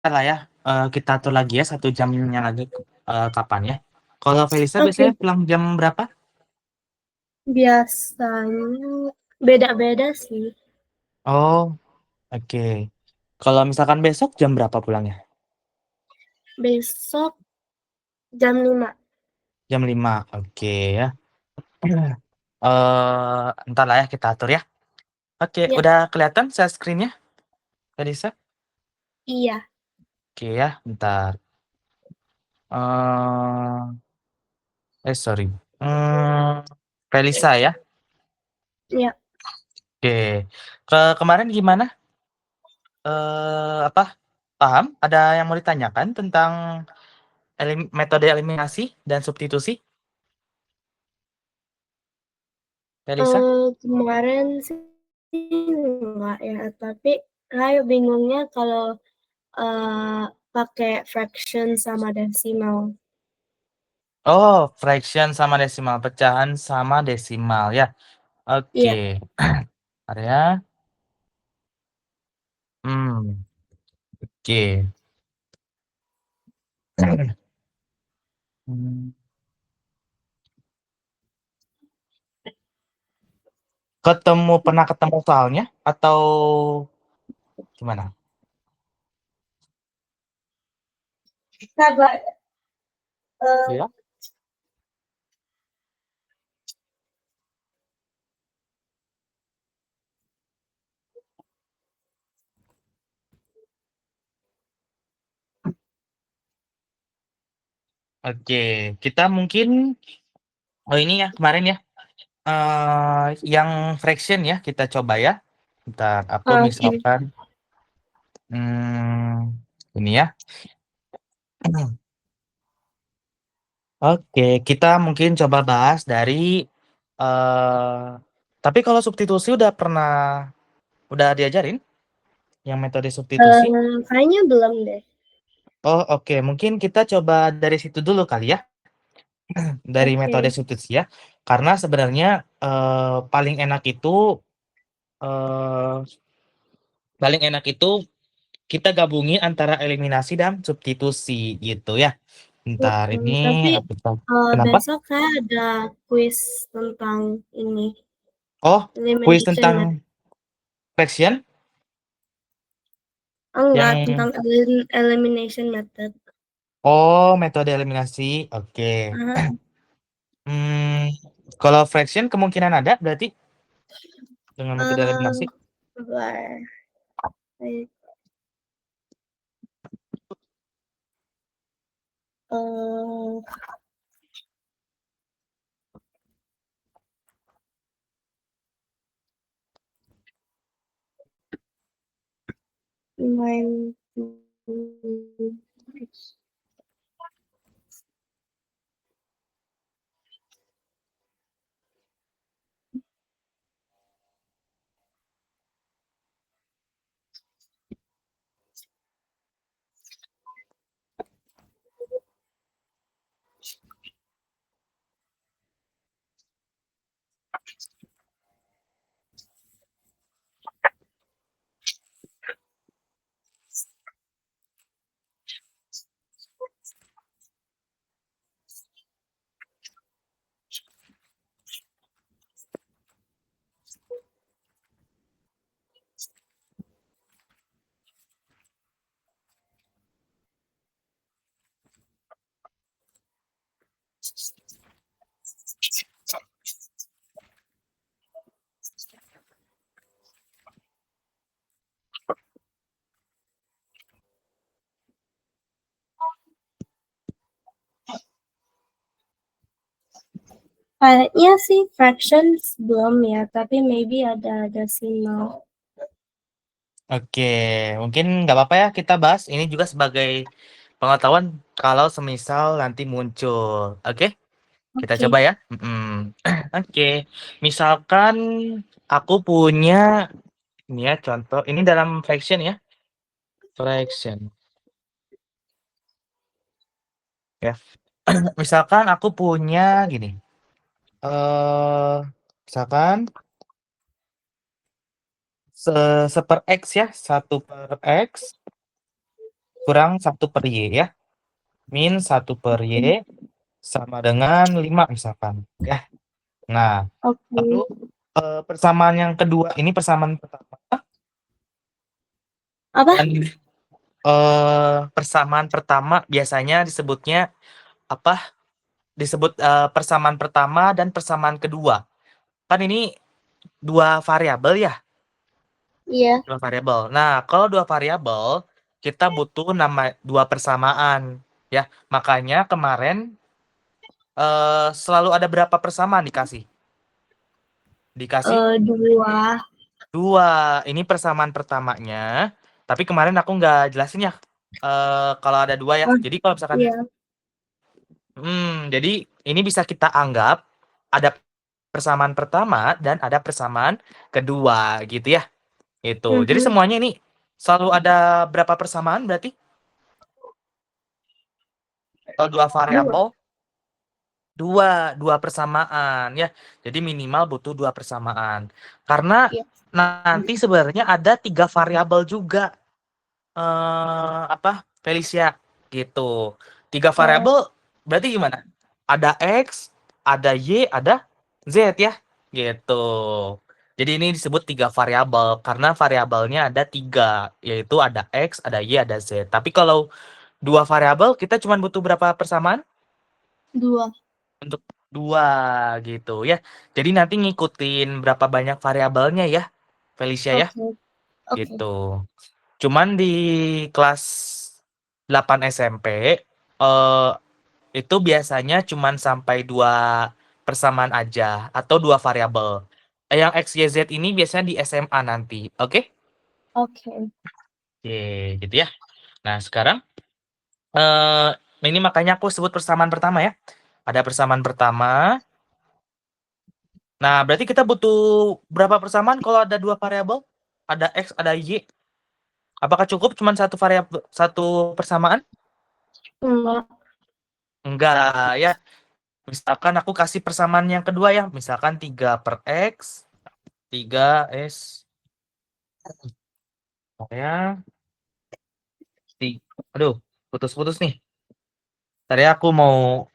lah ya, kita atur lagi ya 1 jamnya lagi, kapan ya. Kalau Felisa biasanya Oke, pulang jam berapa? biasanya beda-beda sih. Oh, oke. Kalau misalkan besok jam berapa pulangnya? Besok jam 5. Jam 5, oke ya. Entar lah ya kita atur ya. Oke, Ya, udah kelihatan share screen-nya, Felisa? iya, Oke ya, bentar. Sorry. Mmm, Felisa ya? iya. Oke. Kemarin gimana? Apa, paham? Ada yang mau ditanyakan tentang metode eliminasi dan substitusi, Felisa? Kemarin sih enggak ya, tapi kayak bingungnya kalau pakai fraction sama desimal. Oh, fraction sama desimal, pecahan sama desimal ya. Oke. Iya, Area. Oke. Mmm, pernah ketemu soalnya atau gimana? sabar. eh, Iya? Oke, kita mungkin ini ya kemarin ya, yang fraction ya kita coba ya. Bentar, aku oke. misalkan, ini ya. Oke, kita mungkin coba bahas dari, tapi kalau substitusi udah diajarin yang metode substitusi? Kayaknya belum deh. Oh, oke, mungkin kita coba dari situ dulu kali ya, dari metode Oke. substitusi ya. Karena sebenarnya, paling enak itu, eee, paling enak itu kita gabungin antara eliminasi dan substitusi gitu ya. Bentar ini Tapi aku kenapa? besok saya ada kuis tentang ini, Oh, kuis elimination method. tentang fraction Enggak, yang tentang elimination method. oh, metode eliminasi, oke. Aha. Mmm, kalau fraction kemungkinan ada berarti dengan metode eliminasi? Sebentar. Eh, main. Kayaknya sih fractions belum ya, tapi maybe ada decimal. Oke, mungkin nggak apa-apa ya kita bahas ini juga sebagai pengetahuan kalau semisal nanti muncul, oke? Kita Oke. coba ya, Oke, misalkan aku punya ini ya contoh, ini dalam fraction ya, fraction ya. Misalkan aku punya gini, misalkan se 1/x ya, 1/x kurang 1 per Y ya. Min 1 per Y sama dengan 5 misalkan ya. Nah, Oke. lalu persamaan yang kedua ini persamaan pertama Apa? dan persamaan pertama biasanya disebutnya apa? Disebut persamaan pertama dan persamaan kedua. Kan ini dua variabel ya, Iya. dua variabel. Nah, kalau dua variabel kita butuh nama dua persamaan ya. Makanya kemarin selalu ada berapa persamaan dikasih? Dikasih 2. dua. Ini persamaan pertamanya. Tapi kemarin aku nggak jelasin ya kalau ada dua ya. Oh, Jadi kalau misalkan, iya. jadi ini bisa kita anggap ada persamaan pertama dan ada persamaan kedua gitu ya. Itu. Jadi Mhm. semuanya ini selalu ada berapa persamaan berarti? Kalau dua 2. variabel, dua persamaan ya. Jadi minimal butuh dua persamaan. Karena Iya. nanti sebenarnya ada 3 variabel juga. Apa? Felicia gitu. 3 Oh, variabel berarti gimana? Ada X, ada Y, ada Z ya. Gitu. Jadi ini disebut 3 variabel karena variabelnya ada 3, yaitu ada X, ada Y, ada Z. Tapi kalau dua variabel kita cuma butuh berapa persamaan? 2. Untuk dua gitu ya. Jadi nanti ngikutin berapa banyak variabelnya ya, Felicia ya, Oke. Oke. gitu. Cuman di kelas 8 SMP eh, itu biasanya cuman sampai dua persamaan aja atau dua variabel. Yang X, Y, Z ini biasanya di SMA nanti, oke? Oke. Oke, gitu ya. Nah sekarang eh ini makanya aku sebut persamaan pertama ya. Ada persamaan pertama. Nah, berarti kita butuh berapa persamaan kalau ada dua variabel? Ada X, ada Y. Apakah cukup cuma satu variabel, satu persamaan? Enggak. Enggak ya. Misalkan aku kasih persamaan yang kedua ya. Misalkan 3 per X, 3 S. Ya, aduh, putus-putus nih. Tadi aku mau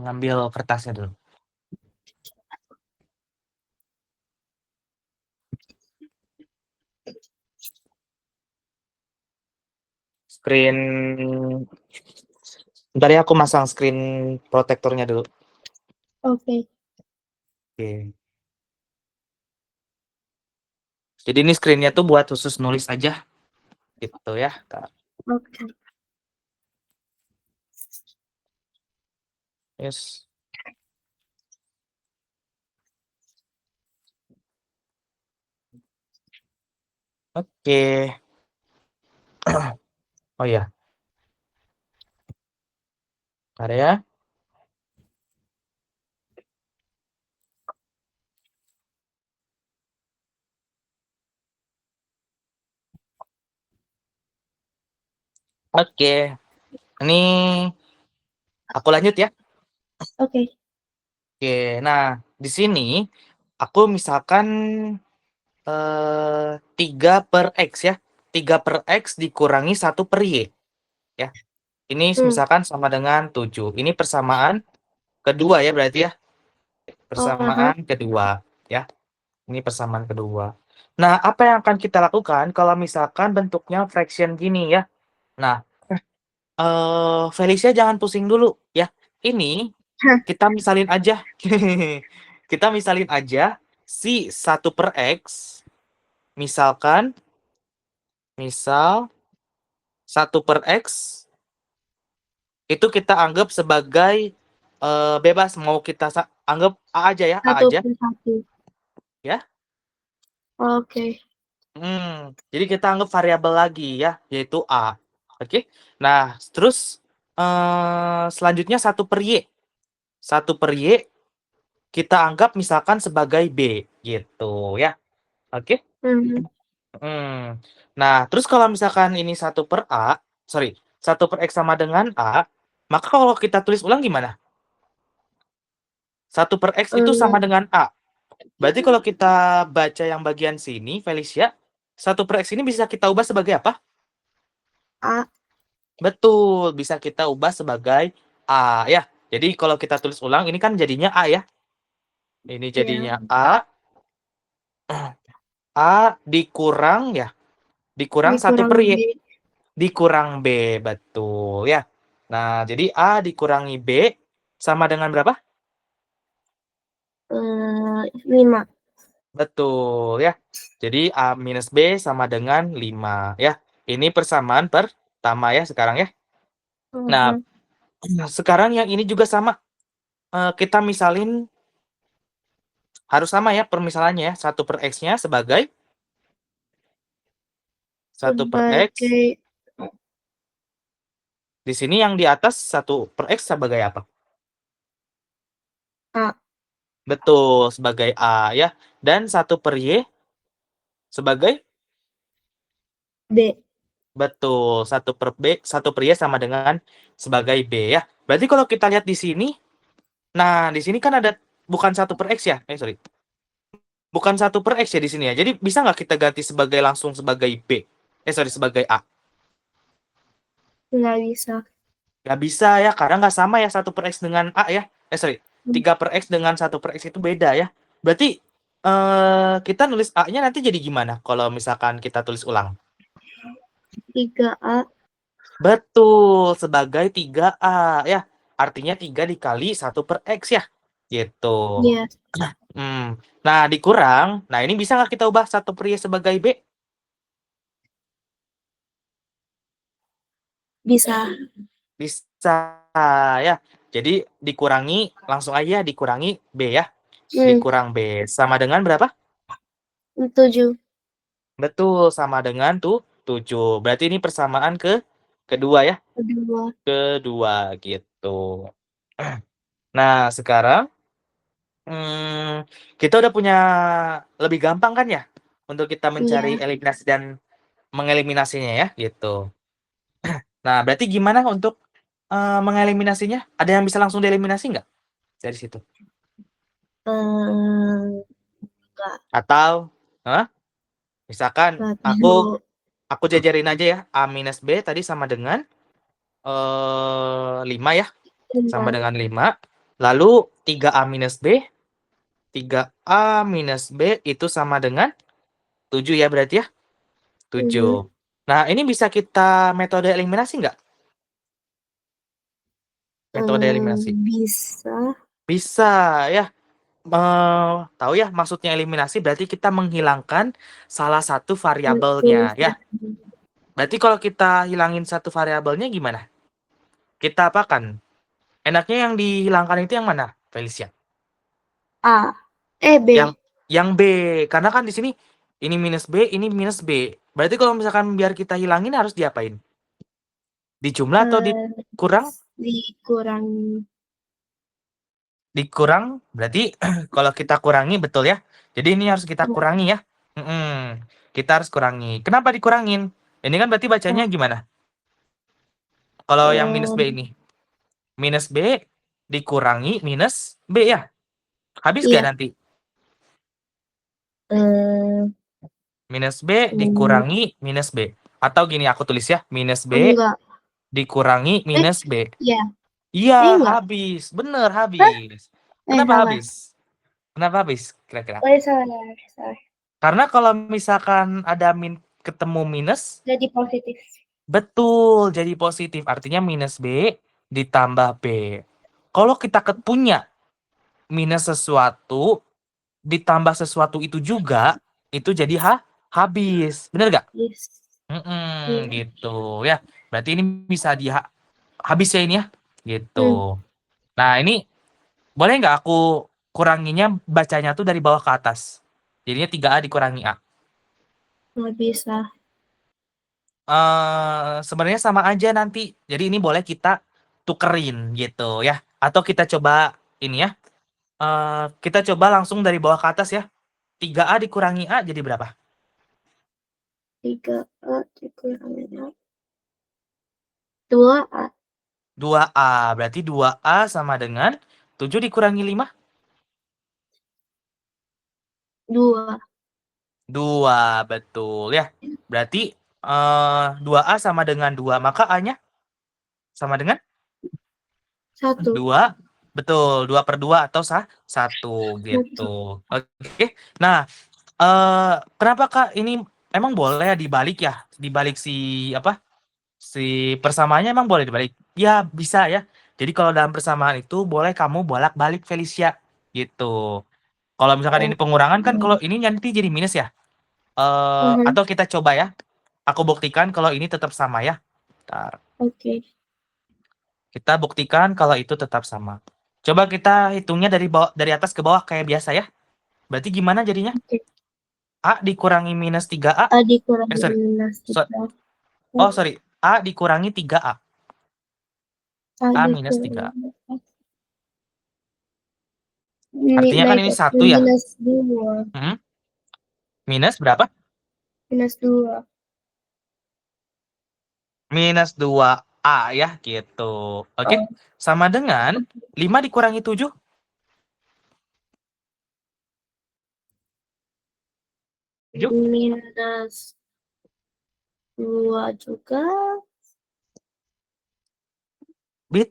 ngambil kertasnya dulu. Screen, bentar ya aku masang screen protektornya dulu. Oke. Oke. Jadi ini screennya tuh buat khusus nulis aja. Gitu ya. Oke. Yes. Oke. Oh ya, ada ya. Oke. Ini aku lanjut ya. Oke. Oke. Nah, di sini aku misalkan 3 per X ya. 3 per X dikurangi 1 per Y ya. Ini misalkan sama dengan 7. Ini persamaan kedua ya berarti ya. Aha. Persamaan kedua ya. Ini persamaan kedua. Nah, apa yang akan kita lakukan kalau misalkan bentuknya fraction gini ya? Nah, Felicia jangan pusing dulu ya. Ini Hah. kita misalin aja. Kita misalin aja si 1 per X. Misalkan, misal 1 per X itu kita anggap sebagai bebas. Mau kita anggap A aja ya, A 1 aja per 1. ya. Oke. Jadi kita anggap variabel lagi ya, yaitu A. Oke. Nah, terus selanjutnya 1 per Y. 1 per Y kita anggap misalkan sebagai B gitu ya. Oke. Mhm. Nah, terus kalau misalkan ini 1 per A, sorry, 1 per X sama dengan A, maka kalau kita tulis ulang gimana? 1 per X itu sama dengan A. Berarti kalau kita baca yang bagian sini, Felicia, 1 per X ini bisa kita ubah sebagai apa? A. Betul, bisa kita ubah sebagai A ya. Jadi kalau kita tulis ulang ini kan jadinya A ya. Ini Ya. jadinya A dikurang ya. Dikurang 1 Dikurang per Y. B. Dikurang B, betul ya. Nah, jadi A dikurangi B sama dengan berapa? 5. Betul ya. Jadi A minus B sama dengan 5 ya. Ini persamaan pertama ya sekarang ya. Nah, Mhm. sekarang yang ini juga sama. Kita misalin harus sama ya permisalannya ya. 1 per X-nya sebagai 1 per X. Sebagai Di sini yang di atas 1 per X sebagai apa? A. Betul, sebagai A ya. Dan 1 per Y sebagai? B. Betul, 1 per B, 1 per Y sama dengan sebagai B ya. Berarti kalau kita lihat di sini, nah di sini kan ada bukan 1 per X ya? Sorry. Bukan 1 per X ya di sini ya. Jadi bisa nggak kita ganti sebagai langsung sebagai B? Sorry, sebagai A. Nggak bisa. Nggak bisa ya, karena nggak sama ya 1 per X dengan A ya. Sorry, 3 per X dengan 1 per X itu beda ya. Berarti kita nulis A-nya nanti jadi gimana kalau misalkan kita tulis ulang? 3A. Betul, sebagai 3A ya. Artinya 3 dikali 1 per X ya. Gitu. Ya. Nah, dikurang. Nah, ini bisa nggak kita ubah 1 per Y sebagai B? Bisa. Bisa ya. Jadi dikurangi, langsung aja dikurangi B ya. Hmm. Dikurang B. Sama dengan berapa? 7. Betul, sama dengan 7. Berarti ini persamaan kedua ya. Kedua. Kedua gitu. Nah, sekarang kita udah punya lebih gampang kan ya untuk kita mencari Iya. eliminasi dan mengeliminasinya ya gitu. Nah, berarti gimana untuk mengeliminasinya? Ada yang bisa langsung dieliminasi nggak dari situ? Nggak. Atau, misalkan Nggak aku tahu. aku jajarin aja ya, A minus B tadi sama dengan 5 ya, sama Bentar. dengan 5. Lalu 3A minus B, 3A minus B itu sama dengan 7 ya berarti ya, 7. Nah, ini bisa kita metode eliminasi nggak? Metode eliminasi. Bisa. Bisa ya. Tahu ya maksudnya eliminasi berarti kita menghilangkan salah satu variabelnya ya. Berarti kalau kita hilangin satu variabelnya gimana? Kita apakan? Enaknya yang dihilangkan itu yang mana, Felicia? A. B. Yang B, karena kan di sini ini minus B, ini minus B. Berarti kalau misalkan biar kita hilangin harus diapain? Dijumlah atau dikurang? Dikurangi. Dikurang berarti kalau kita kurangi betul ya. Jadi ini harus kita Ya. kurangi ya. Kita harus kurangi. Kenapa dikurangin? Ini kan berarti bacanya gimana? Kalau yang minus B ini. Minus B dikurangi minus B ya. Habis gak Iya. nanti? Eh, Minus B dikurangi minus B. Atau gini aku tulis ya. Minus B enggak. dikurangi minus B. Iya. Iya, Enggak. habis. Bener, Hah? habis. Kenapa Salah. habis? Kenapa habis kira-kira? Salah. Salah. Karena kalau misalkan ada ketemu minus, Jadi positif. betul, jadi positif. Artinya minus B ditambah B. Kalau kita punya minus sesuatu, ditambah sesuatu itu juga, itu jadi habis. Bener gak? Yes. Iya. Gitu ya. Berarti ini bisa habis ya ini ya. Hmm. Gitu. Nah ini boleh nggak aku kuranginya bacanya tuh dari bawah ke atas? Jadinya 3A dikurangi A. Nggak bisa. Sebenarnya sama aja nanti. Jadi ini boleh kita tukerin gitu ya. Atau kita coba ini ya. Kita coba langsung dari bawah ke atas ya. 3A dikurangi A jadi berapa? 3A dikurangi A. 2A. 2A. Berarti 2A sama dengan 7 dikurangi 5? 2. 2, betul ya. Berarti 2A sama dengan 2, maka A-nya sama dengan 1. 2. Betul, 2/2 atau 1 Satu. gitu. Oke. Nah, kenapa Kak ini emang boleh ya dibalik ya? Dibalik si apa? Si persamaannya emang boleh dibalik? Ya bisa ya. Jadi kalau dalam persamaan itu boleh kamu bolak-balik Felicia gitu. Kalau misalkan ini pengurangan kan kalau ini nanti jadi minus ya. Mhm. Atau kita coba ya. Aku buktikan kalau ini tetap sama ya. Bentar. Oke. Kita buktikan kalau itu tetap sama. Coba kita hitungnya dari bawah, dari atas ke bawah kayak biasa ya. Berarti gimana jadinya? Oke. A dikurangi minus 3A. A dikurangi Sorry. minus So- 3. oh, sorry. A dikurangi 3A. A A minus 3A. dikurangi Artinya kan ini 1 ya. minus 2. Hmm? Minus berapa? Minus 2. Minus 2A ya, gitu. Oke. Oh, Sama dengan 5 dikurangi 7. minus 2 juga.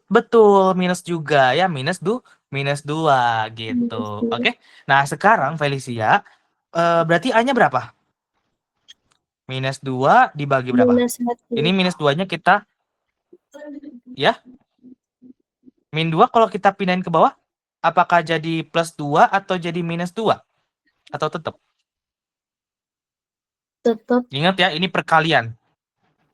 Betul, minus juga ya, minus 2 gitu. Minus 2. Oke. Nah, sekarang Felicia, berarti A-nya berapa? Minus 2 dibagi berapa? Minus 1. Ini minus 2-nya kita, ya, min 2 kalau kita pindahin ke bawah, apakah jadi plus 2 atau jadi minus 2? Atau tetap? Tetap. Ingat ya, ini perkalian.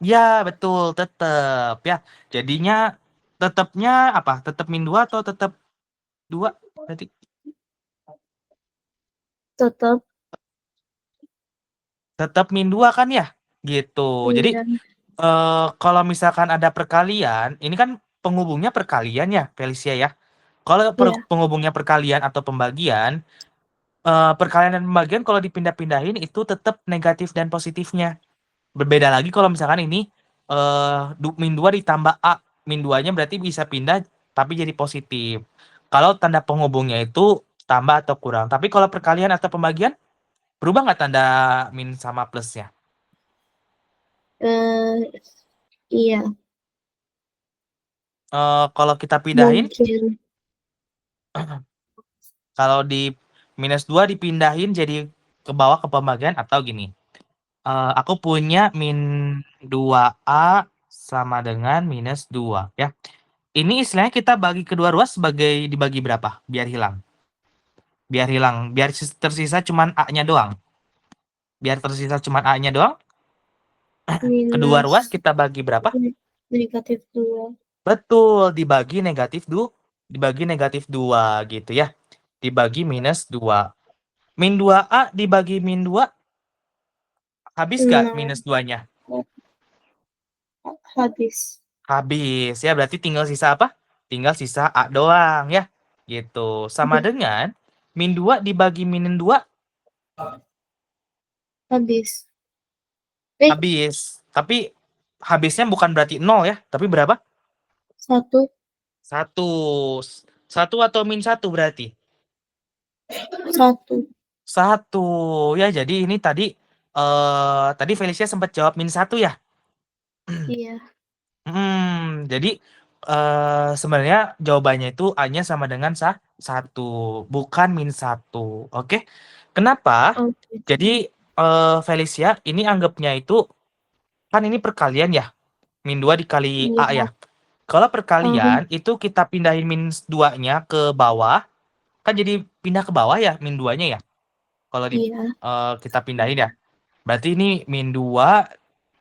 Ya, betul, tetap ya. Jadinya tetapnya apa? Tetap min 2 atau tetap 2? Berarti Tetap. tetap min 2 kan ya? Gitu. Jadi Iya. kalau misalkan ada perkalian, ini kan penghubungnya perkalian ya, Felicia ya. Kalau Iya. penghubungnya perkalian atau pembagian, perkalian dan pembagian kalau dipindah-pindahin itu tetap negatif dan positifnya. Berbeda lagi kalau misalkan ini min 2 ditambah A. Min 2-nya berarti bisa pindah tapi jadi positif. Kalau tanda penghubungnya itu tambah atau kurang. Tapi kalau perkalian atau pembagian, berubah nggak tanda min sama plusnya? Eh, iya. Kalau kita pindahin, Mungkin. kalau di minus 2 dipindahin jadi ke bawah ke pembagian atau gini. Aku punya min 2A sama dengan minus 2 ya. Ini istilahnya kita bagi kedua ruas sebagai dibagi berapa? Biar hilang. Biar tersisa cuman A-nya doang. Biar tersisa cuman A-nya doang. Kedua ruas Minus kita bagi berapa? negatif 2. Betul, dibagi negatif 2 gitu ya. Dibagi minus 2. Min 2A dibagi min 2 habis gak Nah, minus 2-nya? habis. Habis ya, berarti tinggal sisa apa? Tinggal sisa A doang ya. Gitu. Sama Iya. dengan min 2 dibagi min 2 Habis. habis. Tapi habisnya bukan berarti 0 ya, tapi berapa? 1. 1. 1 atau min 1 berarti? 1. 1. Ya, jadi ini tadi Felicia sempat jawab min 1 ya? Iya. Jadi sebenarnya jawabannya itu A-nya sama dengan 1, bukan min 1. Oke. Kenapa? Oke. Jadi Felicia ini anggapnya itu kan ini perkalian ya. Min 2 dikali A Iya. ya. Kalau Paham. perkalian itu kita pindahin min 2-nya ke bawah, kan jadi pindah ke bawah ya min 2-nya ya. Kalau Iya. kita pindahin ya. Berarti ini min 2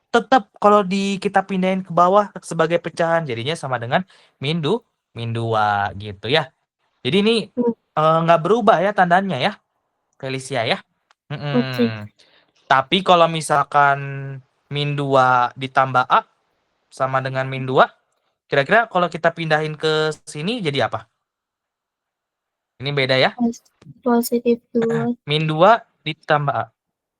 tetap kalau kita pindahin ke bawah sebagai pecahan jadinya sama dengan min 2 gitu ya. Jadi ini Hmm. nggak berubah ya tandanya ya, Felicia ya. Oke. Tapi kalau misalkan min 2 ditambah A sama dengan min 2, kira-kira kalau kita pindahin ke sini jadi apa? Ini beda ya. Positif 2. Min 2 ditambah A.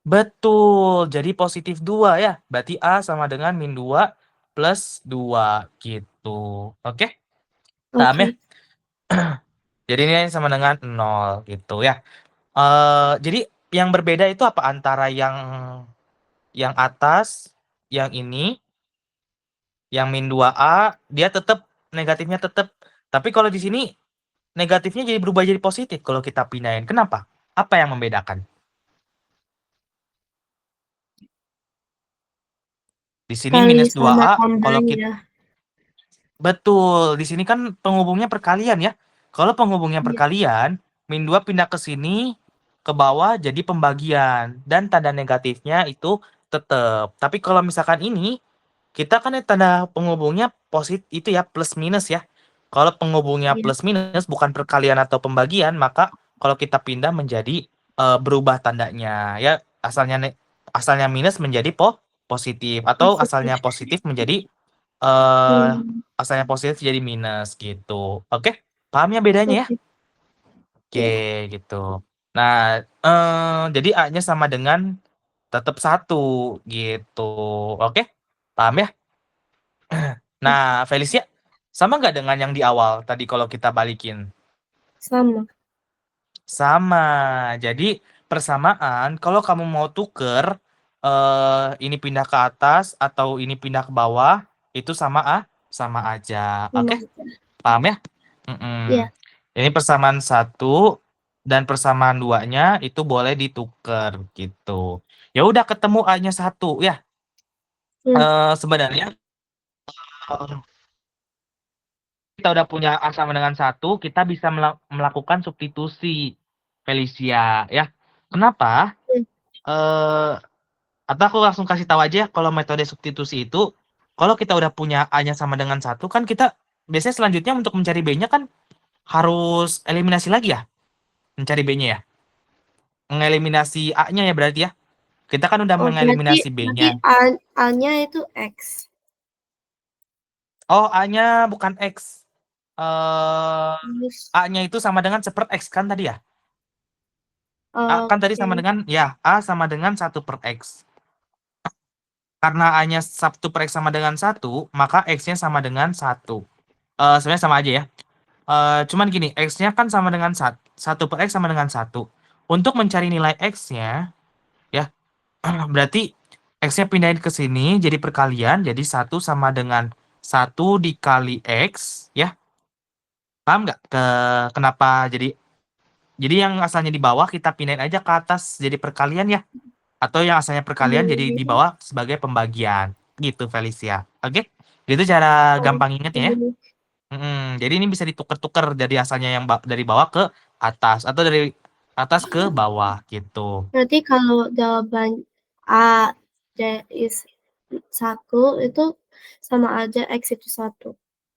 Betul, jadi positif 2 ya. Berarti A sama dengan min 2 plus 2 gitu. Oke? Paham ya? Oke. Jadi ini sama dengan 0 gitu ya. Jadi yang berbeda itu apa antara yang atas yang ini, yang min 2A, dia tetap negatifnya tetap. Tapi kalau di sini negatifnya jadi berubah jadi positif kalau kita pindahin. Kenapa? Apa yang membedakan? Di sini Kali minus sama 2A, kalau kita tambahnya. betul, di sini kan penghubungnya perkalian ya. Kalau penghubungnya Iya, perkalian, min 2 pindah ke sini, ke bawah jadi pembagian. Dan tanda negatifnya itu tetap. Tapi kalau misalkan ini, kita kan tanda penghubungnya positif itu ya, plus minus ya. Kalau penghubungnya iya, plus minus bukan perkalian atau pembagian, maka kalau kita pindah menjadi berubah tandanya ya. Asalnya minus menjadi positif atau positif. asalnya positif menjadi eh Hmm, asalnya positif jadi minus gitu. Oke, paham ya bedanya ya? oke. Oke, Iya, gitu. Nah, jadi A-nya sama dengan tetap 1 gitu. Oke, paham ya? oke. Nah, Felicia, sama nggak dengan yang di awal tadi kalau kita balikin? Sama. Sama. Jadi persamaan, kalau kamu mau tuker, ini pindah ke atas atau ini pindah ke bawah, itu sama aja. Sama Oke? aja. Paham ya? Mm-mm. Iya. Ini persamaan 1 dan persamaan 2-nya itu boleh ditukar gitu. Ya udah ketemu A-nya 1 ya. Hmm, Sebenarnya kita udah punya A sama dengan 1, kita bisa melakukan substitusi Felicia ya. Kenapa? hmm. Eh atau aku langsung kasih tahu aja ya, kalau metode substitusi itu kalau kita udah punya A-nya sama dengan 1 kan kita biasanya selanjutnya untuk mencari B-nya kan harus eliminasi lagi ya, mencari B-nya ya. Mengeliminasi A-nya ya berarti ya. Kita kan udah Oh, berarti mengeliminasi berarti B-nya. A-nya itu X. Oh, A-nya bukan X. Eh Terus, A-nya itu sama dengan 1/X kan tadi ya? A kan tadi sama oke. dengan, ya, A sama dengan 1/X. Karena A-nya 1/X sama dengan 1, maka X-nya sama dengan 1. Sebenarnya sama aja ya. Cuman gini, X-nya kan sama dengan 1/X sama dengan 1. Untuk mencari nilai X-nya, ya, berarti X-nya pindahin ke sini, jadi perkalian, jadi 1 sama dengan 1 dikali X, ya. Paham nggak? Kenapa jadi yang asalnya di bawah kita pindahin aja ke atas jadi perkalian ya. Atau yang asalnya perkalian jadi di Hmm, bawah sebagai pembagian. Gitu Felicia. Oke? Gitu cara gampang ingetnya ya. oke. Jadi ini bisa ditukar-tukar dari asalnya yang dari bawah ke atas atau dari atas ke bawah gitu. Berarti kalau jawaban A is 1 itu sama aja X itu 1.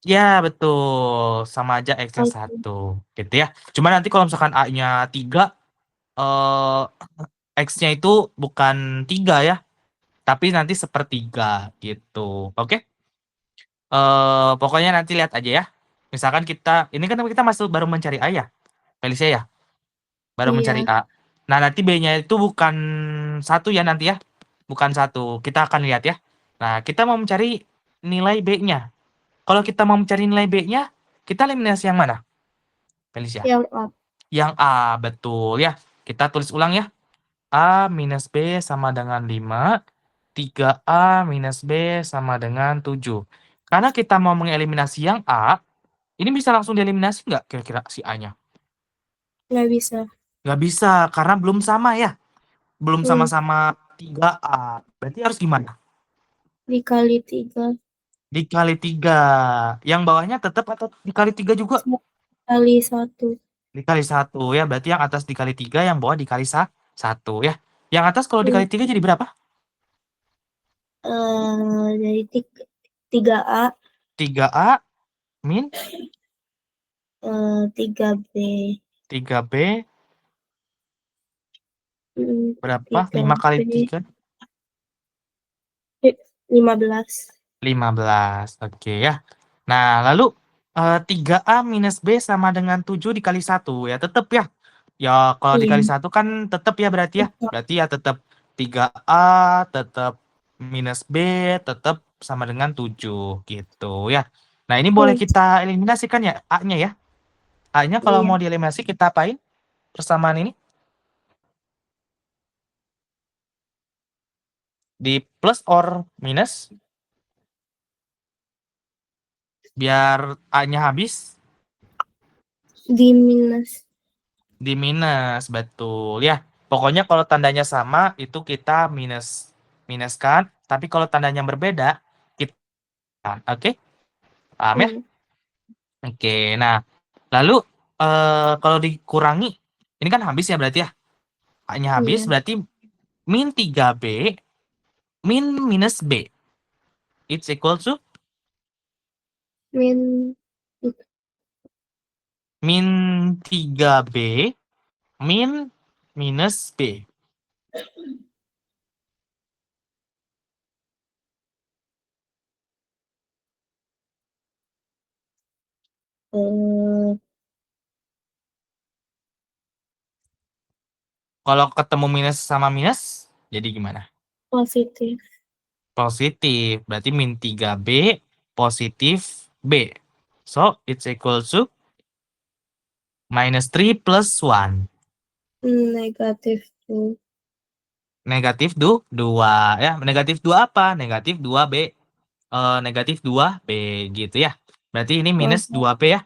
Ya, betul. Sama aja X-nya Oke. 1 gitu ya. Cuma nanti kalau misalkan A-nya 3, eh X-nya itu bukan 3 ya, tapi nanti sepertiga gitu. Oke? Pokoknya nanti lihat aja ya. Misalkan ini kan kita masih baru mencari A ya, Felicia ya, baru mencari Iya, A. Nah, nanti B-nya itu bukan 1 ya nanti ya, bukan 1. Kita akan lihat ya. Nah, kita mau mencari nilai B-nya. Kalau kita mau mencari nilai B-nya, kita eliminasi yang mana, Felicia? yang A. Yang A, betul ya. Kita tulis ulang ya. A minus B sama dengan 5. 3A minus B sama dengan 7. Karena kita mau mengeliminasi yang A, ini bisa langsung dieliminasi nggak kira-kira si A-nya? Nggak bisa. Nggak bisa, karena belum sama ya. Belum Hmm, sama-sama 3A. Berarti harus gimana? dikali 3. Dikali 3. Yang bawahnya tetap atau dikali 3 juga? Kali 1. Dikali 1 ya. Berarti yang atas dikali 3, yang bawah dikali 1 ya. Yang atas kalau Hmm. dikali 3 jadi berapa? Jadi 3A, 3A min 3B. 3B berapa? 5 kali 3B, 3? 15. 15. Oke ya. Nah, lalu 3A minus B sama dengan 7 dikali 1 ya. Tetap ya. Ya, kalau dikali Iya. 1 kan tetap ya berarti ya. Tetap. Berarti ya tetap 3A, tetap minus B, tetap sama dengan 7 gitu ya. Nah, ini boleh Hmm, kita eliminasikan ya A-nya ya. A-nya kalau iya. mau dieliminasi kita apain persamaan ini? Di plus or minus? Biar A-nya habis? Di minus. Di minus, betul. Ya, pokoknya kalau tandanya sama, itu kita minus. Minuskan. Tapi kalau tandanya berbeda, kita. Oke? Paham ya? Hmm. Oke, nah. Lalu, kalau dikurangi, ini kan habis ya berarti ya? A-nya habis, Iya. berarti min 3B, min minus B. It's equal to Min. min 3B, min minus B. eh, Kalau ketemu minus sama minus, jadi gimana? Positif. Positif. Berarti min 3B positif B. So, it's equal to minus 3 plus 1. Negatif tuh. Negatif 2. Ya, negatif 2 apa? Negatif 2B. Negatif 2B gitu ya. Berarti ini minus 2B ya.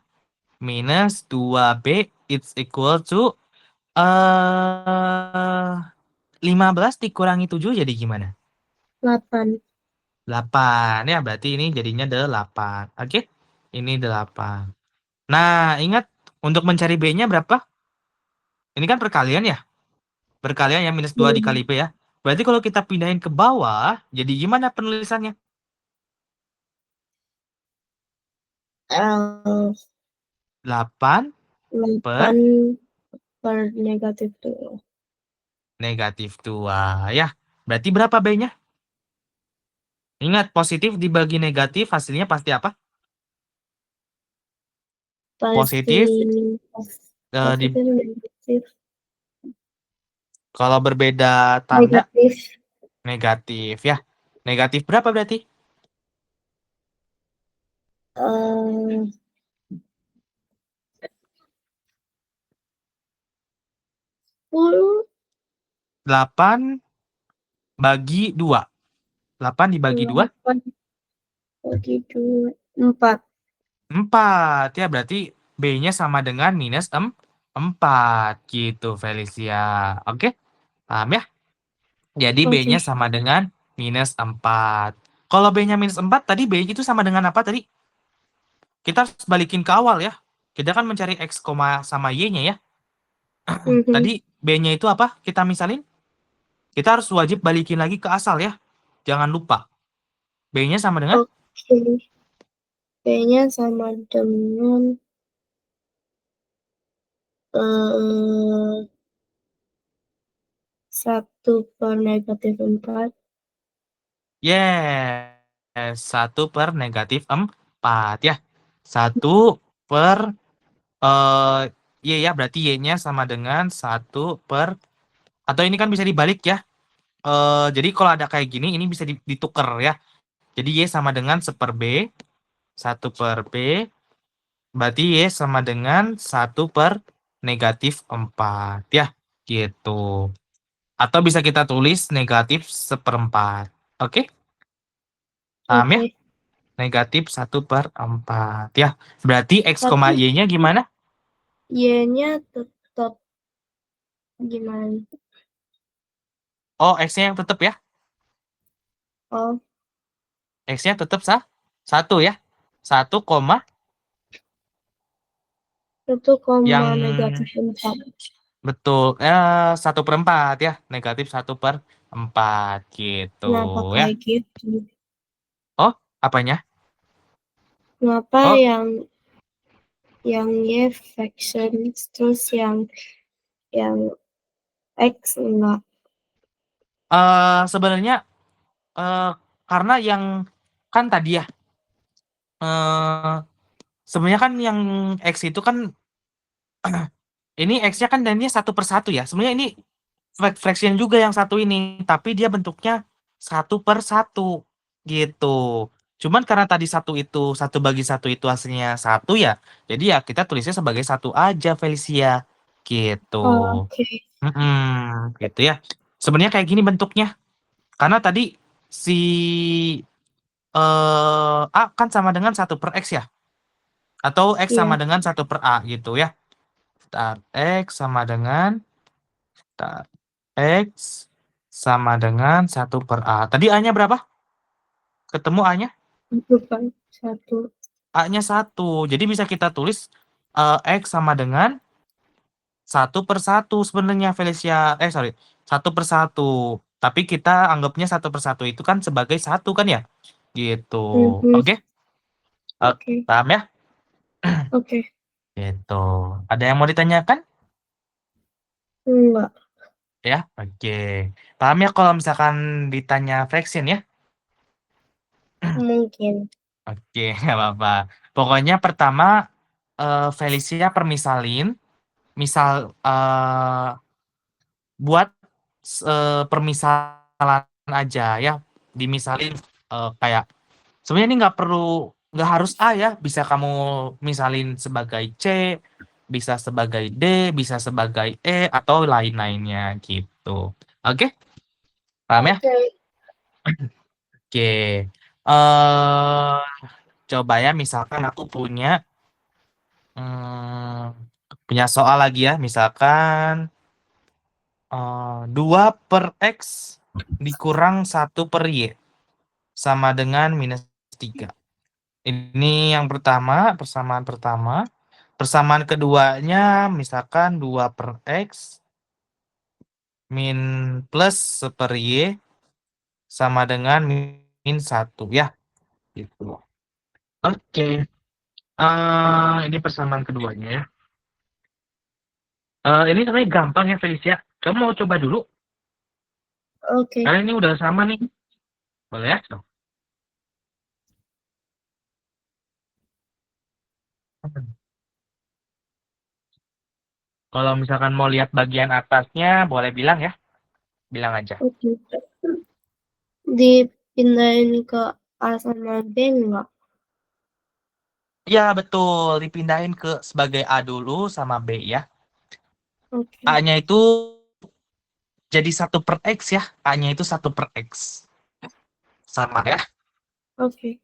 Minus 2B it's equal to 15 dikurangi 7 jadi gimana? 8. 8 ya, berarti ini jadinya 8. Oke? Ini 8. Nah, ingat untuk mencari B-nya berapa? Ini kan perkalian ya? Perkalian ya, minus 2 dikali B ya. Berarti kalau kita pindahin ke bawah, jadi gimana penulisannya? 8 per 8 per negatif tuh. negatif 2 ya. Berarti berapa B-nya? Ingat, positif dibagi negatif hasilnya pasti apa? Pasti Positif di, positif negatif. kalau berbeda tanda Negatif. negatif ya. Negatif berapa berarti? eh 10. 8 bagi 2. 8 dibagi 2? 8 bagi 2. 4. 4 ya, berarti B-nya sama dengan minus 4 gitu Felicia. Oke? Paham ya? Jadi B-nya Oke. sama dengan minus 4. Kalau B-nya minus 4 tadi B itu sama dengan apa tadi? Kita harus balikin ke awal ya. Kita kan mencari X, sama Y-nya ya. Mhm. Tadi B-nya itu apa? Kita misalin. Kita harus wajib balikin lagi ke asal ya. Jangan lupa. B-nya sama dengan Oke. B-nya sama dengan 1 per negatif 4. yes, 1 per negatif 4 ya. 1 per Y ya, berarti Y-nya sama dengan 1 per, atau ini kan bisa dibalik ya. Jadi kalau ada kayak gini, ini bisa ditukar ya. Jadi Y sama dengan 1 per B, 1 per B, berarti Y sama dengan 1 per negatif 4 ya, gitu. Atau bisa kita tulis negatif 1/4. Oke? Paham ya? Oke. Negatif 1/4 ya. Berarti X, Tapi Y-nya gimana? Y-nya tetap gimana? Oh, X-nya yang tetap ya. Oh, X-nya tetap 1 ya. 1, itu yang koma negatif 4. betul. 1/4 ya. Negatif 1/4 gitu Kenapa ya. kayak gitu? Oh, apanya? Kenapa Oh, yang Y fraction terus yang X enggak? sebenarnya karena yang kan tadi ya, sebenarnya kan yang X itu kan ini X-nya kan dan ini 1/1 ya. Sebenarnya ini fraction juga yang satu ini, tapi dia bentuknya 1/1 gitu. Cuman karena tadi 1 bagi 1 itu hasilnya 1 ya, jadi ya kita tulisnya sebagai 1 aja Felicia gitu. Oke. Gitu ya. Sebenarnya kayak gini bentuknya. Karena tadi si A kan sama dengan 1/X ya? Atau X Iya. sama dengan 1/A gitu ya. Bentar, X sama dengan bentar, X sama dengan 1/A. Tadi A-nya berapa? Ketemu A-nya? Bukan 1. A-nya 1. Jadi bisa kita tulis X sama dengan 1/1 sebenarnya Felicia. Sorry, 1/1. Tapi kita anggapnya 1/1 itu kan sebagai 1 kan ya? Gitu. Mhm. Oke? Oke. Paham ya? Oke. Gitu. Ada yang mau ditanyakan? Enggak. Ya, oke. Paham ya kalau misalkan ditanya fraction ya? Mungkin. Oke, nggak apa-apa. Pokoknya pertama Felicia permisalin, misal buat permisalan aja ya, dimisalin kayak sebenarnya ini nggak harus A ya, bisa kamu misalin sebagai C, bisa sebagai D, bisa sebagai E atau lain-lainnya gitu. Oke, paham ya? Oke. Oke. eh Coba ya, misalkan aku punya soal lagi ya, misalkan 2/X dikurang 1/Y sama dengan -3. Ini yang pertama, persamaan pertama. Persamaan keduanya misalkan 2/X min plus 1/Y sama dengan -1 ya. Gitu. Oke. Ini persamaan keduanya ya. Ini sebenarnya gampang ya Felicia. Kamu mau coba dulu? Oke. Karena ini udah sama nih. Boleh ya? Tuh. Kalau misalkan mau lihat bagian atasnya, boleh bilang ya. Bilang aja. Oke. Dipindahin ke A sama B enggak? Ya, betul. Dipindahin ke sebagai A dulu sama B ya. Oke. A-nya itu jadi 1/X ya. A-nya itu 1/X. Sama ya. Oke.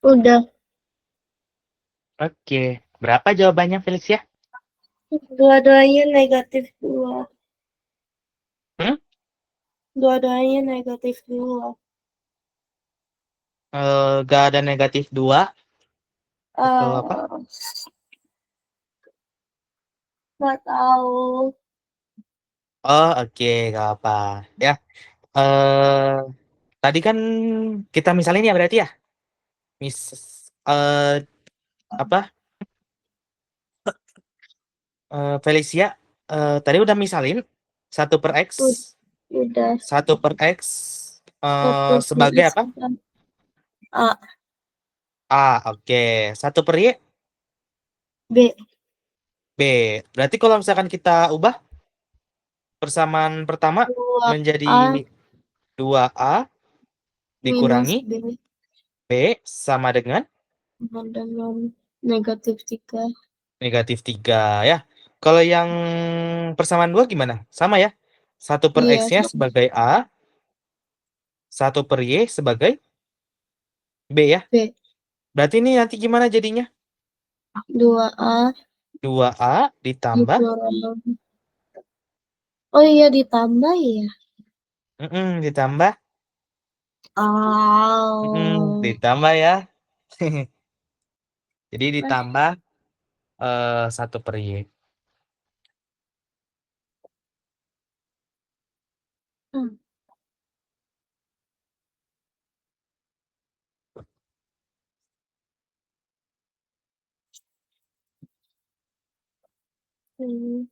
Udah. Oke, berapa jawabannya Felicia? Dua-duanya negatif 2. Hmm? Dua-duanya negatif 2. Gak ada negatif 2 atau apa? Nggak tahu. Oh, oke, gak apa. Ya, eh tadi kan kita misalin ya berarti ya. Mis apa? Felicia tadi udah misalin 1/X, Udah. 1/X Satu sebagai apa? A. A, oke. 1/Y, B. B. Berarti kalau misalkan kita ubah persamaan pertama 2A menjadi 2A minus dikurangi B B sama dengan sama dengan negatif 3. negatif 3 ya. Kalau yang persamaan 2 gimana? Sama ya? 1/X-nya Iya, sebagai A 1 per Y sebagai B ya. B. Berarti ini nanti gimana jadinya? 2A 2A ditambah dikurang. Oh iya, ditambah ya? ditambah Oh. ditambah ya. Jadi ditambah 1 per Y. Hmm. Hmm.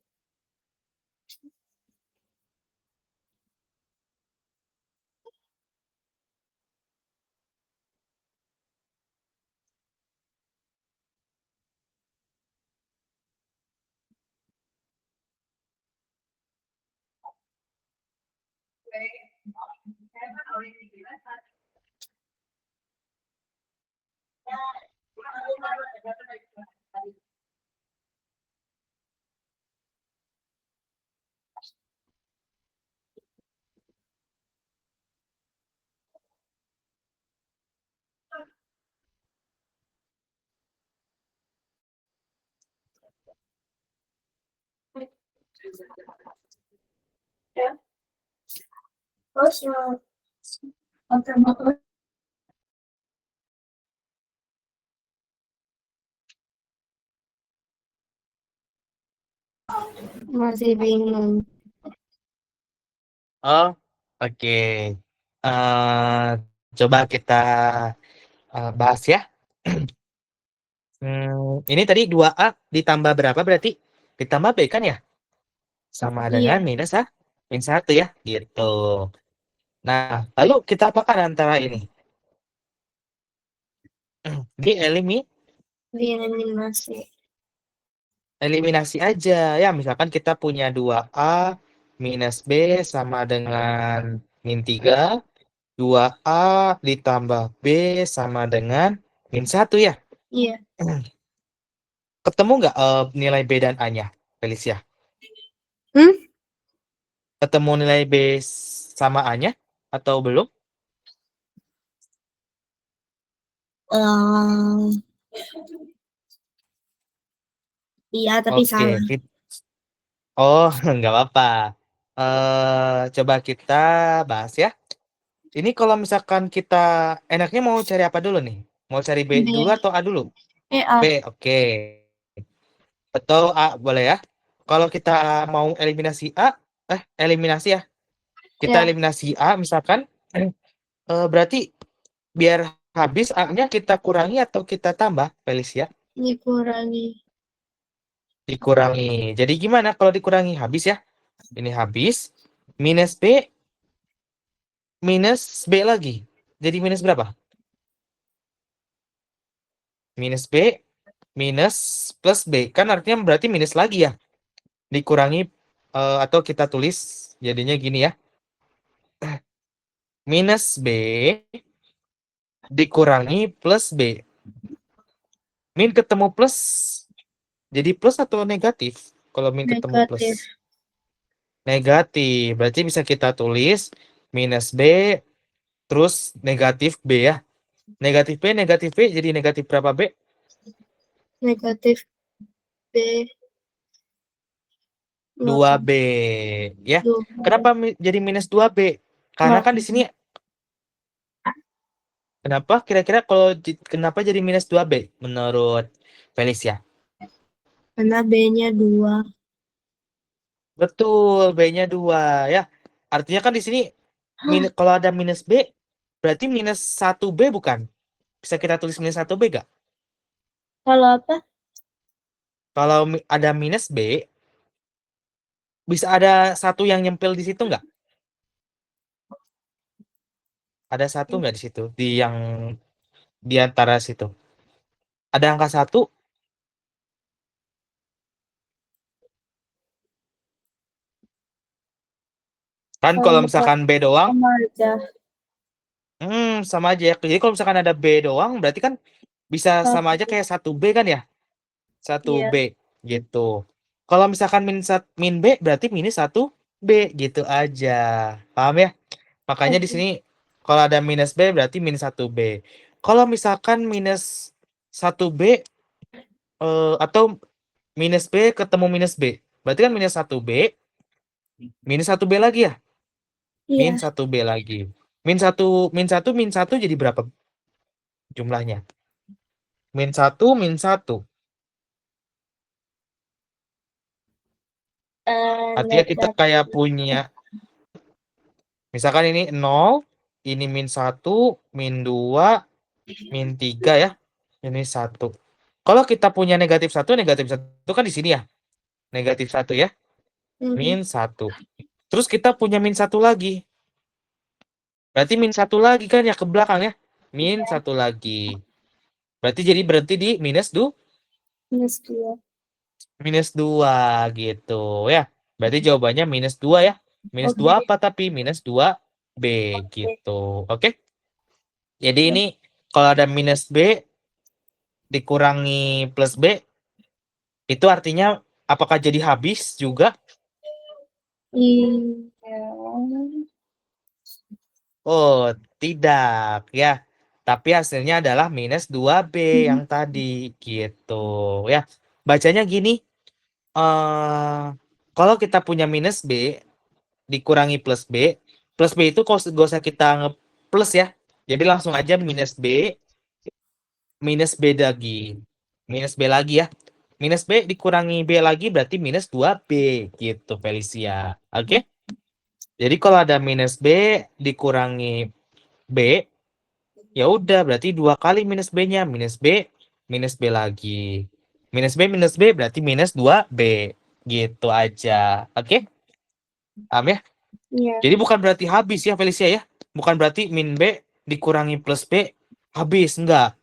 Ya. Terus masih bingung. Oh, oke. Eh, coba kita bahas ya. Ini tadi 2A ditambah berapa berarti? Ditambah B kan ya? Sama dengan Iya, minus minus 1 ya, gitu. Nah, lalu kita apakan antara ini? dieliminasi. Eliminasi aja. Ya, misalkan kita punya 2A minus B sama dengan min 3. 2A ditambah B sama dengan min 1 ya. Iya. Ketemu nggak nilai B dan A-nya, Felicia? Hmm? Ketemu nilai B sama A-nya atau belum? Eh, iya, tapi Oke, salah. oh nggak apa-apa. Coba kita bahas ya. Ini kalau misalkan kita enaknya mau cari apa dulu nih? Mau cari B dulu B. atau A dulu? B, A. oke. Atau A boleh ya. Kalau kita mau eliminasi A, eliminasi ya. Kita Ya, eliminasi A misalkan, berarti biar habis A-nya kita kurangi atau kita tambah, Felicia? dikurangi. Dikurangi. Jadi gimana kalau dikurangi? Habis ya. Ini habis. Minus B, minus B lagi. Jadi minus berapa? Minus B, minus plus B. Kan artinya berarti minus lagi ya. Dikurangi, atau kita tulis jadinya gini ya. Minus B dikurangi plus B. Min ketemu plus. Jadi plus atau negatif? Kalau min ketemu plus. Negatif. Negatif. Berarti bisa kita tulis minus B terus negatif B ya. Negatif B jadi negatif berapa B? Negatif B. 2B ya. Kenapa jadi minus 2B? Karena kan di sini kenapa kira-kira kenapa jadi minus 2B menurut Felicia? Karena B-nya 2. Betul, B-nya 2 ya. Artinya kan di sini kalau ada minus B berarti minus 1B bukan? Bisa kita tulis minus 1B gak? Kalau apa? Kalau ada minus B bisa ada satu yang nyempil di situ nggak? Ada satu nggak di situ? Di antara situ. Ada angka 1. Kan kalau Sama, misalkan B doang, sama aja. sama aja ya. Jadi kalau misalkan ada B doang, berarti kan bisa sama aja Satu. kayak 1B kan ya? 1B Iya. gitu. Kalau misalkan min B berarti minus 1B gitu aja. Paham ya? Makanya di Oke. sini Kalau ada minus B berarti minus 1B. Kalau misalkan minus 1B atau minus B ketemu minus B, berarti kan minus 1B, minus 1B lagi ya? Min Iya. 1B lagi. Min 1 jadi berapa jumlahnya? Min 1 min 1. Artinya kita Negatif. kayak punya, misalkan ini 0, ini min 1, min 2, min 3 ya. Ini 1. Kalau kita punya negatif 1 kan di sini ya. Negatif 1 ya. Mhm. Min 1. Terus kita punya min 1 lagi. Berarti min 1 lagi kan ya ke belakang ya. Min 1 lagi. Berarti jadi berhenti di Minus 2. minus 2 gitu ya. Berarti jawabannya minus 2 ya. Minus 2 Oke. apa tapi minus 2B gitu. Oke. Jadi ini kalau ada minus B dikurangi plus B, itu artinya apakah jadi habis juga? Iya. Oh, tidak ya. Tapi hasilnya adalah minus 2B yang Mhm. tadi gitu ya. Bacanya gini, kalau kita punya minus B dikurangi plus B itu gak usah kita nge-plus ya. Jadi langsung aja minus B lagi. Minus B lagi ya. Minus B dikurangi B lagi berarti minus 2B gitu Felicia. Oke? Jadi kalau ada minus B dikurangi B, ya udah berarti 2 kali minus B-nya, minus B lagi. Minus B berarti minus 2B. Gitu aja. Oke? Paham ya? Iya. Jadi bukan berarti habis ya Felicia ya. Bukan berarti min B dikurangi plus B habis, enggak.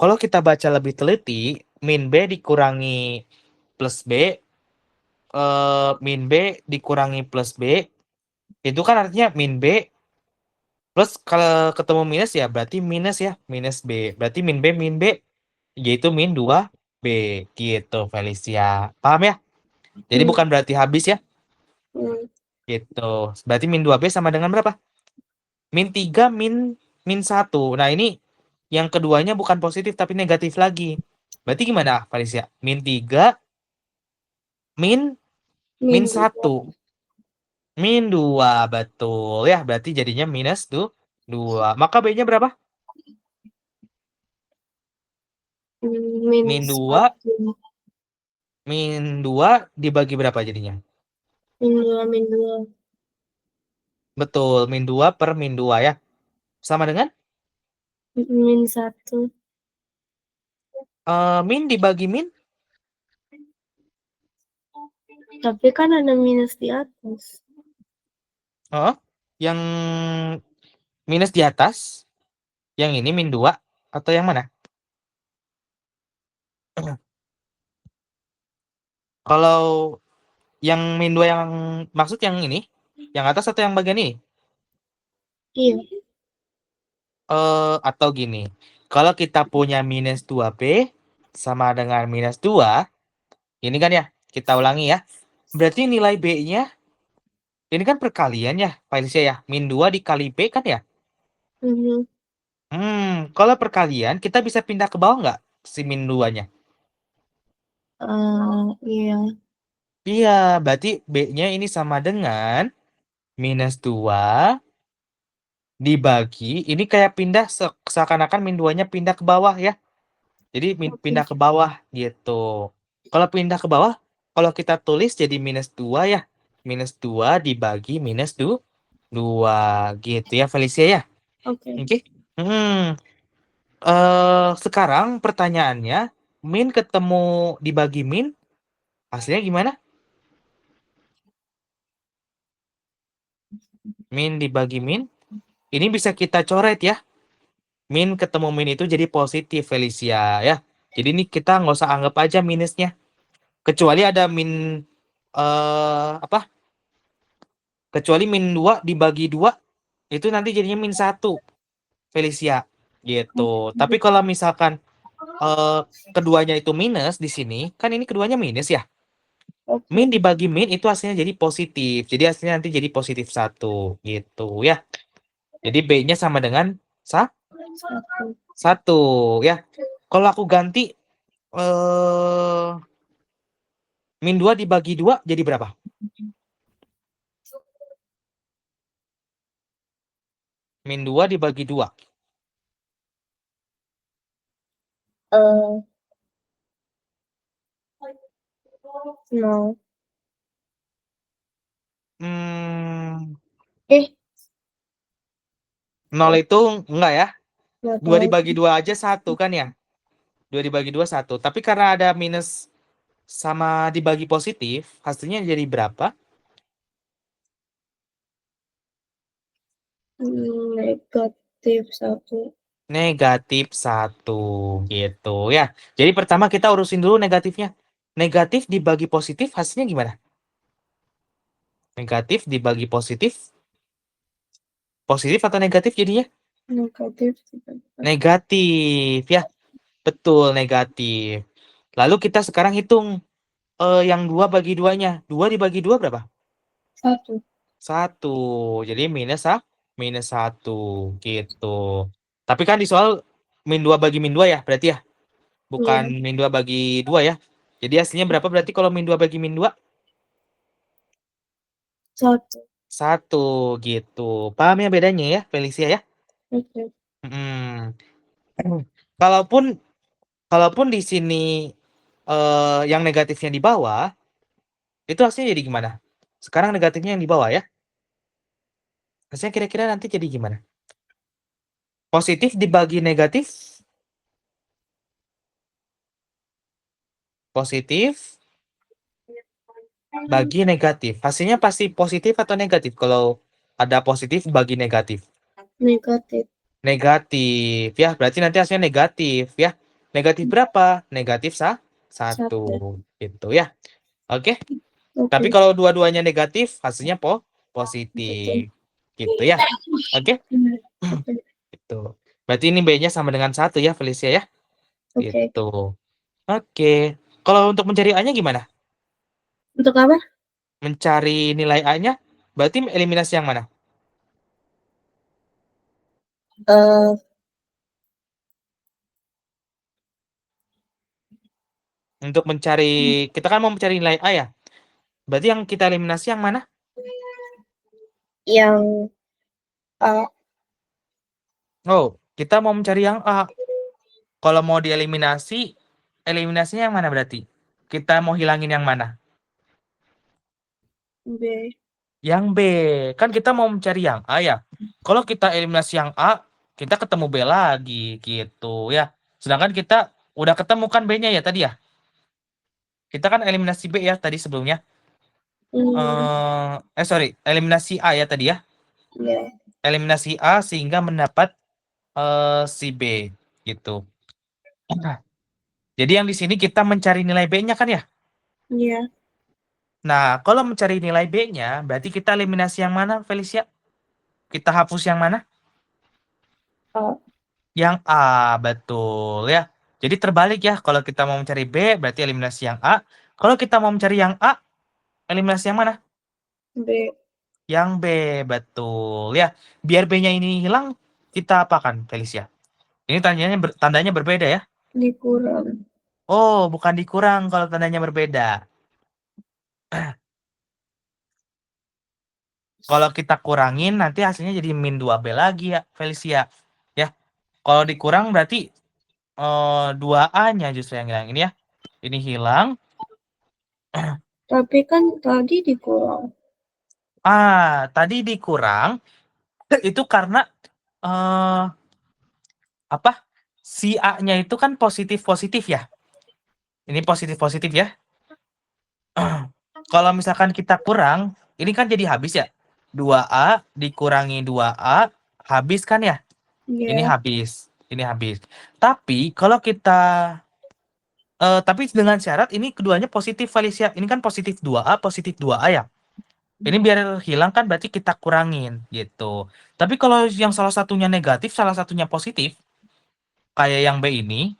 Kalau kita baca lebih teliti, min B dikurangi plus B, min B dikurangi plus B, itu kan artinya min B plus kalau ketemu minus ya berarti minus ya, minus B. Berarti min B yaitu min 2B gitu Felicia. Paham ya? Jadi Mhm. bukan berarti habis ya. Mhm. Gitu. Berarti min 2B sama dengan berapa? Min 3 min 1. Nah, ini yang keduanya bukan positif tapi negatif lagi. Berarti gimana Felicia? Min 3 min min Min 2. 1. Min 2 betul ya. Berarti jadinya minus 2. Maka B-nya berapa? Min Min 2 1. min 2 dibagi berapa jadinya? Min 2, min 2. Betul, min 2 per min 2 ya. Sama dengan Min 1. min dibagi min. Tapi kan ada minus di atas. Oh, yang minus di atas. Yang ini min 2 atau yang mana? Kalau yang min 2 yang maksud yang ini, yang atas atau yang bagian ini? Iya. Atau gini, kalau kita punya minus 2B sama dengan minus 2, ini kan ya, kita ulangi ya. Berarti nilai B-nya, ini kan perkalian ya, Felicia ya. Min 2 dikali B kan ya? Mhm. Kalau perkalian, kita bisa pindah ke bawah nggak si min 2-nya? Iya. Iya, berarti B-nya ini sama dengan minus 2 dibagi, ini kayak pindah seakan-akan min 2-nya pindah ke bawah ya. Jadi Oke. pindah ke bawah gitu. Kalau pindah ke bawah, kalau kita tulis jadi minus 2 ya. Minus 2 dibagi minus 2 gitu ya Felicia ya. Oke. Oke. Sekarang pertanyaannya, min ketemu dibagi min, hasilnya gimana? Min dibagi min, ini bisa kita coret ya. Min ketemu min itu jadi positif Felicia ya. Jadi ini kita nggak usah anggap aja minusnya. Kecuali ada min apa? Kecuali min 2 dibagi 2 itu nanti jadinya min 1 Felicia gitu. Tapi kalau misalkan keduanya itu minus di sini, kan ini keduanya minus ya. Oke. Min dibagi min itu hasilnya jadi positif. Jadi hasilnya nanti jadi positif 1 gitu ya. Jadi B-nya sama dengan 1. 1 ya. Kalau aku ganti min 2 dibagi 2 jadi berapa? Min 2 dibagi 2. No. 0 itu enggak ya? Nggak 2 tahu. dibagi 2 aja 1 kan ya? 2 dibagi 2 1. Tapi karena ada minus sama dibagi positif, hasilnya jadi berapa? Negatif 1. Negatif 1 gitu ya. Jadi pertama kita urusin dulu negatifnya. Negatif dibagi positif hasilnya gimana? Negatif dibagi positif. Positif atau negatif jadinya? Negatif. Negatif ya. Betul, negatif. Lalu kita sekarang hitung yang 2 bagi 2-nya. 2 dibagi 2 berapa? 1. 1. Jadi minus 1 gitu. Tapi kan di soal min 2 bagi min 2 ya berarti ya? Bukan Iya. min 2 bagi 2 ya. Jadi hasilnya berapa berarti kalau min 2 bagi min 2? 1. 1 gitu. Paham ya bedanya ya, Felicia ya? Oke. Hmm. Kalaupun kalaupun di sini yang negatifnya di bawah, itu hasilnya jadi gimana? Sekarang negatifnya yang di bawah ya. Hasilnya kira-kira nanti jadi gimana? Positif dibagi negatif. Positif bagi negatif. Hasilnya pasti positif atau negatif kalau ada positif bagi negatif. Negatif. Negatif ya, berarti nanti hasilnya negatif ya. Negatif berapa? Negatif 1 1. gitu ya. Oke. Tapi Oke. kalau dua-duanya negatif, hasilnya Positif. positif. Gitu ya. Oke. Oke. Gitu. Berarti ini B-nya sama dengan 1 ya, Felicia ya. Oke. Gitu. Oke. Kalau untuk mencari A-nya gimana? Untuk apa? Mencari nilai A-nya, berarti eliminasi yang mana? Eh, Untuk mencari, kita kan mau mencari nilai A ya. Berarti yang kita eliminasi yang mana? yang A. Oh, kita mau mencari yang A. Kalau mau dieliminasi, eliminasinya yang mana berarti? Kita mau hilangin yang mana? B. Yang B. Kan kita mau mencari yang A ya. Kalau kita eliminasi yang A, kita ketemu B lagi gitu ya. Sedangkan kita udah ketemu kan B-nya ya tadi ya. Kita kan eliminasi B ya tadi sebelumnya. Sorry, eliminasi A ya tadi ya. Ya. Eliminasi A sehingga mendapat si B gitu. Nah, jadi yang di sini kita mencari nilai B-nya kan ya. Ya. Nah, kalau mencari nilai B-nya, berarti kita eliminasi yang mana, Felicia? Kita hapus yang mana? A. Yang A, betul ya. Jadi terbalik ya, kalau kita mau mencari B, berarti eliminasi yang A. Kalau kita mau mencari yang A, eliminasi yang mana? B. Yang B, betul ya. Biar B-nya ini hilang, kita apakan, Felicia? Ini tandanya berbeda ya. Dikurang. Oh, bukan dikurang kalau tandanya berbeda. Kalau kita kurangin, nanti hasilnya jadi min 2B lagi ya, Felicia. Ya, kalau dikurang berarti 2A-nya justru yang hilang ini ya. Ini hilang. Tapi kan tadi dikurang. Tadi dikurang itu karena eh apa? Si A-nya itu kan positif-positif ya. Ini positif-positif ya. Kalau misalkan kita kurang, ini kan jadi habis ya. 2A dikurangi 2A, habis kan ya? Ini Ya. habis. Ini habis. Tapi kalau kita tapi dengan syarat ini keduanya positif, Felicia. Ini kan positif 2A, positif 2A ya. Ini biar hilang kan berarti kita kurangin gitu. Tapi kalau yang salah satunya negatif, salah satunya positif, kayak yang B ini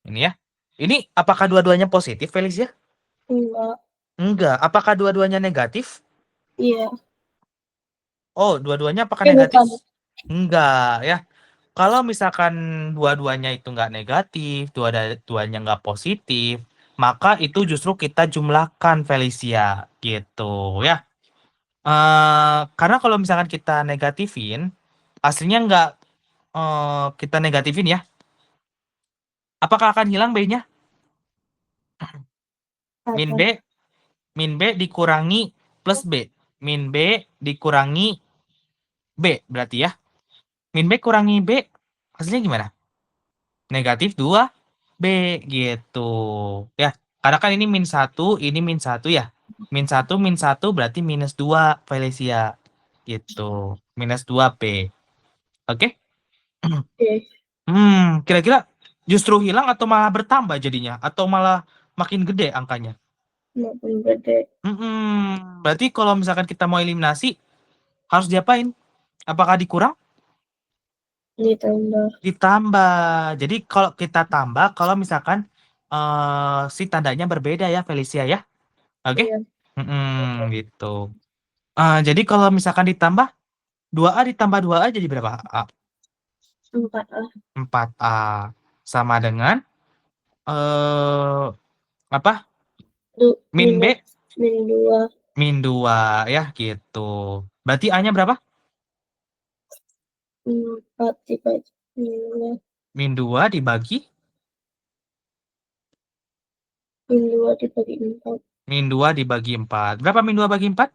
ya. Ini apakah dua-duanya positif, Felicia? Enggak. Enggak. Apakah dua-duanya negatif? Iya. Oh, dua-duanya apakah Bukan. negatif? Enggak ya. Kalau misalkan dua-duanya itu nggak negatif, dua-duanya nggak positif, maka itu justru kita jumlahkan Felicia gitu ya. Karena kalau misalkan kita negatifin, aslinya nggak kita negatifin ya. Apakah akan hilang B-nya? Min Apa? B, min B dikurangi plus B. Min B dikurangi B berarti ya. Min B kurangi B, hasilnya gimana? Negatif 2B gitu. Ya, karena kan ini min 1, ini min 1 ya. Min 1 berarti minus 2 Felicia. Gitu. Minus 2B. Oke? Oke, Kira-kira justru hilang atau malah bertambah jadinya? Atau malah makin gede angkanya? makin gede Berarti kalau misalkan kita mau eliminasi, harus diapain? Apakah dikurang? ditambah. Ditambah. Jadi kalau kita tambah, kalau misalkan si tandanya berbeda ya, Felicia ya. Oke? Iya, Gitu. Jadi kalau misalkan ditambah, 2A ditambah 2A jadi berapa? 4A. 4A. Sama dengan, apa? Min B, Minus min 2. min 2 ya gitu. Berarti A-nya berapa? 4 dibagi min 2. Min 2 dibagi, Min 2 dibagi 4. min 2 dibagi 4. Berapa min 2 bagi 4?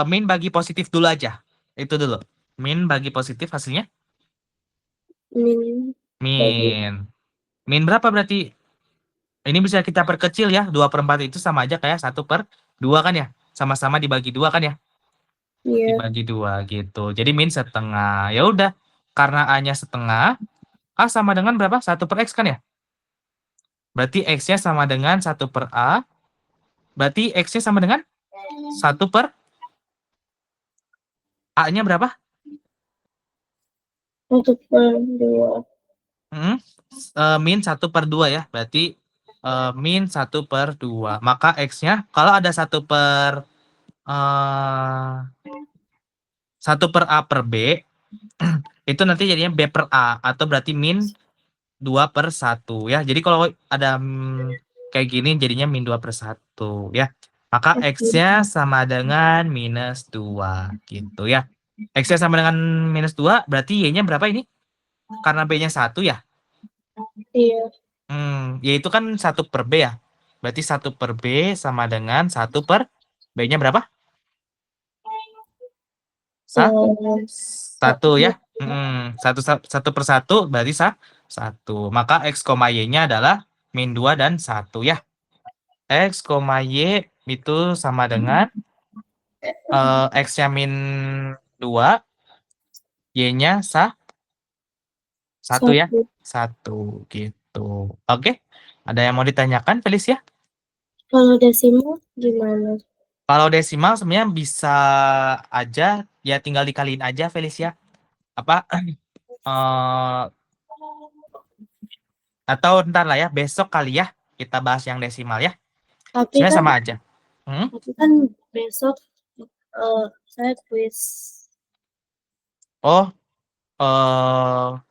Min bagi positif dulu aja. Itu dulu. Min bagi positif hasilnya? Min bagi Min. Min berapa berarti? Ini bisa kita perkecil ya. 2/4 itu sama aja kayak 1/2 kan ya? Sama-sama dibagi 2 kan ya? iya. Dibagi 2 gitu. Jadi min setengah. Ya udah. Karena A-nya setengah, A sama dengan berapa? 1/X kan ya? Berarti X-nya sama dengan 1/A. Berarti X-nya sama dengan 1 per A-nya berapa? 1/2. Hmm, min 1/2 ya. Berarti min 1/2. Maka X-nya kalau ada 1 per A per B, itu nanti jadinya B per A. Atau berarti min 2/1 ya. Jadi kalau ada kayak gini jadinya min 2/1 ya. Maka Oke, X-nya sama dengan minus 2 gitu ya. X-nya sama dengan minus 2 berarti Y-nya berapa ini? Karena B-nya 1 ya. iya. Yaitu kan 1/B ya. Berarti 1/B sama dengan 1/B-nya berapa? Eh, Satu Satu. ya. Satu, 1/1 berarti 1. Maka X, Y-nya adalah min 2 dan 1 ya. X, Y itu sama dengan X-nya min 2, Y-nya 1 ya. Satu. 1 gitu. Oke. Ada yang mau ditanyakan, Felicia? Kalau desimal gimana? Kalau desimal sebenarnya bisa aja, ya tinggal dikaliin aja, Felicia. Apa? eh atau ntar lah ya, besok kali ya, kita bahas yang desimal ya. Tapi Sebenarnya kan, sama aja. Hmm? tapi kan besok saya kuis. Oh,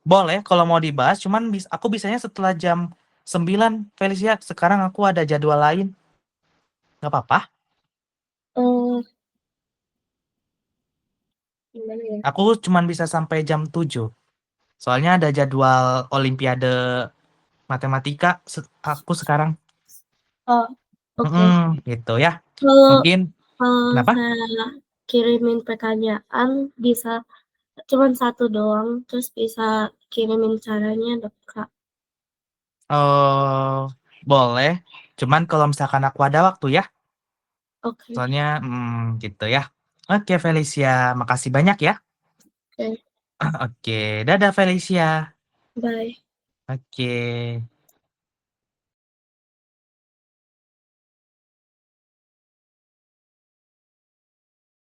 boleh kalau mau dibahas, cuman aku bisanya setelah jam 9, Felicia. Sekarang aku ada jadwal lain. Nggak apa-apa. eh Gimana ya? Aku cuman bisa sampai jam 7. Soalnya ada jadwal Olimpiade Matematika aku sekarang. Oh, oke. Gitu ya. Kalau Mungkin, kalau kenapa? saya kirimin pertanyaan bisa cuman satu doang, terus bisa kirimin caranya dok Kak. eh boleh. Cuman kalau misalkan aku ada waktu ya. Oke, Soalnya, gitu ya. Oke, Felicia. Makasih banyak ya. oke. Oke, dadah Felicia. Bye. Oke.